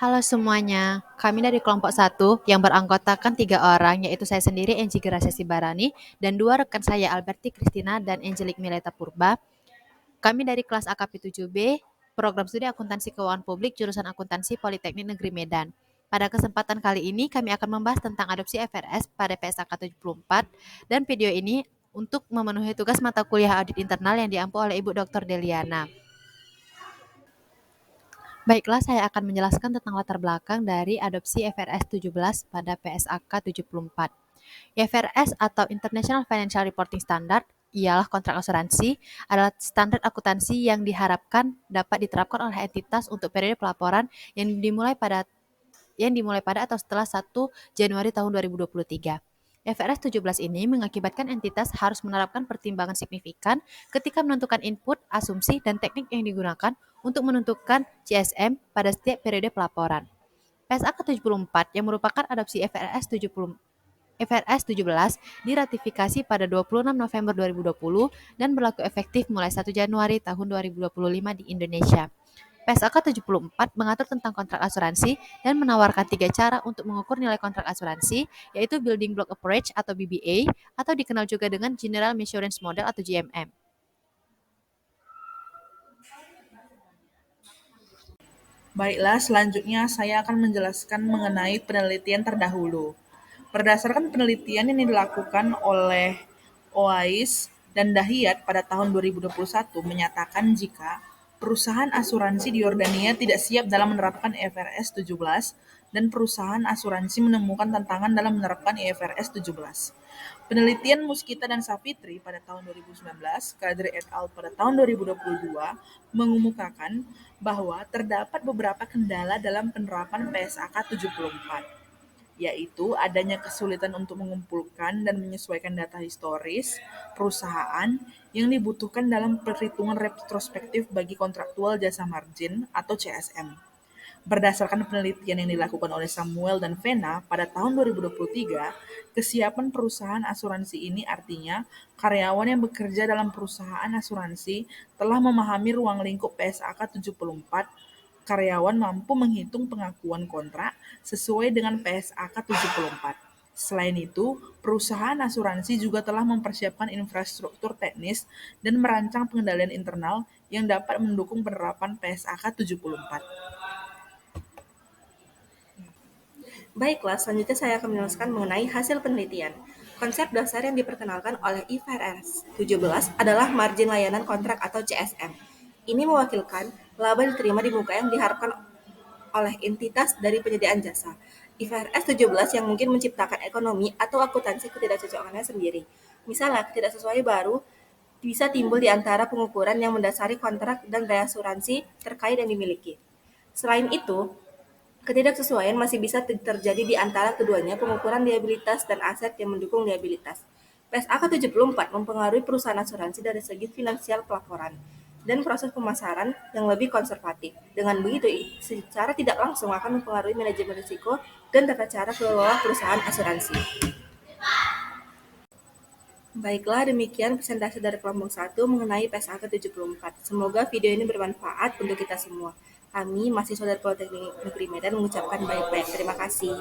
Halo semuanya, kami dari kelompok satu yang beranggotakan 3 orang, yaitu saya sendiri, Enci Gracia Sibarani, dan 2 rekan saya, Alberti Kristina dan Angelik Mileta Purba. Kami dari kelas AKP 7B, program studi akuntansi keuangan publik, jurusan akuntansi Politeknik Negeri Medan. Pada kesempatan kali ini, kami akan membahas tentang adopsi FRS pada PSAK 74, dan video ini untuk memenuhi tugas mata kuliah audit internal yang diampu oleh Ibu Dr. Deliana. Baiklah, saya akan menjelaskan tentang latar belakang dari adopsi FRS 17 pada PSAK 74. IFRS atau International Financial Reporting Standard ialah kontrak asuransi, adalah standar akuntansi yang diharapkan dapat diterapkan oleh entitas untuk periode pelaporan yang dimulai pada atau setelah 1 Januari tahun 2023. FRS 17 ini mengakibatkan entitas harus menerapkan pertimbangan signifikan ketika menentukan input, asumsi, dan teknik yang digunakan untuk menentukan CSM pada setiap periode pelaporan. PSAK 74 yang merupakan adopsi FRS 17 diratifikasi pada 26 November 2020 dan berlaku efektif mulai 1 Januari tahun 2025 di Indonesia. PSAK 74 mengatur tentang kontrak asuransi dan menawarkan 3 cara untuk mengukur nilai kontrak asuransi, yaitu Building Block Approach atau BBA, atau dikenal juga dengan General Measurance Model atau GMM. Baiklah, selanjutnya saya akan menjelaskan mengenai penelitian terdahulu. Berdasarkan penelitian yang dilakukan oleh OAIS dan Dahiyat pada tahun 2021 menyatakan jika perusahaan asuransi di Yordania tidak siap dalam menerapkan IFRS 17 dan perusahaan asuransi menemukan tantangan dalam menerapkan IFRS 17. Penelitian Muskita dan Savitri pada tahun 2019, Kadri et al. Pada tahun 2022 mengemukakan bahwa terdapat beberapa kendala dalam penerapan PSAK 74, yaitu adanya kesulitan untuk mengumpulkan dan menyesuaikan data historis perusahaan yang dibutuhkan dalam perhitungan retrospektif bagi kontraktual jasa margin atau CSM. Berdasarkan penelitian yang dilakukan oleh Samuel dan Vena pada tahun 2023, kesiapan perusahaan asuransi ini artinya karyawan yang bekerja dalam perusahaan asuransi telah memahami ruang lingkup PSAK 74. Karyawan mampu menghitung pengakuan kontrak sesuai dengan PSAK 74. Selain itu, perusahaan asuransi juga telah mempersiapkan infrastruktur teknis dan merancang pengendalian internal yang dapat mendukung penerapan PSAK 74. Baiklah, selanjutnya saya akan menjelaskan mengenai hasil penelitian. Konsep dasar yang diperkenalkan oleh IFRS 17 adalah margin layanan kontrak atau CSM. Ini mewakilkan laba diterima di muka yang diharapkan oleh entitas dari penyediaan jasa. IFRS 17 yang mungkin menciptakan ekonomi atau akuntansi ketidakcocokannya sendiri. Misalnya, ketidaksesuaian baru bisa timbul di antara pengukuran yang mendasari kontrak dan daya asuransi terkait yang dimiliki. Selain itu, ketidaksesuaian masih bisa terjadi di antara keduanya pengukuran liabilitas dan aset yang mendukung liabilitas. PSAK 74 mempengaruhi perusahaan asuransi dari segi finansial pelaporan dan proses pemasaran yang lebih konservatif. Dengan begitu, secara tidak langsung akan mempengaruhi manajemen risiko dan tata cara kelola perusahaan asuransi. Baiklah, demikian presentasi dari kelompok 1 mengenai PSAK 74. Semoga video ini bermanfaat untuk kita semua. Kami, mahasiswa dari Politeknik Negeri Medan, mengucapkan baik-baik. Terima kasih.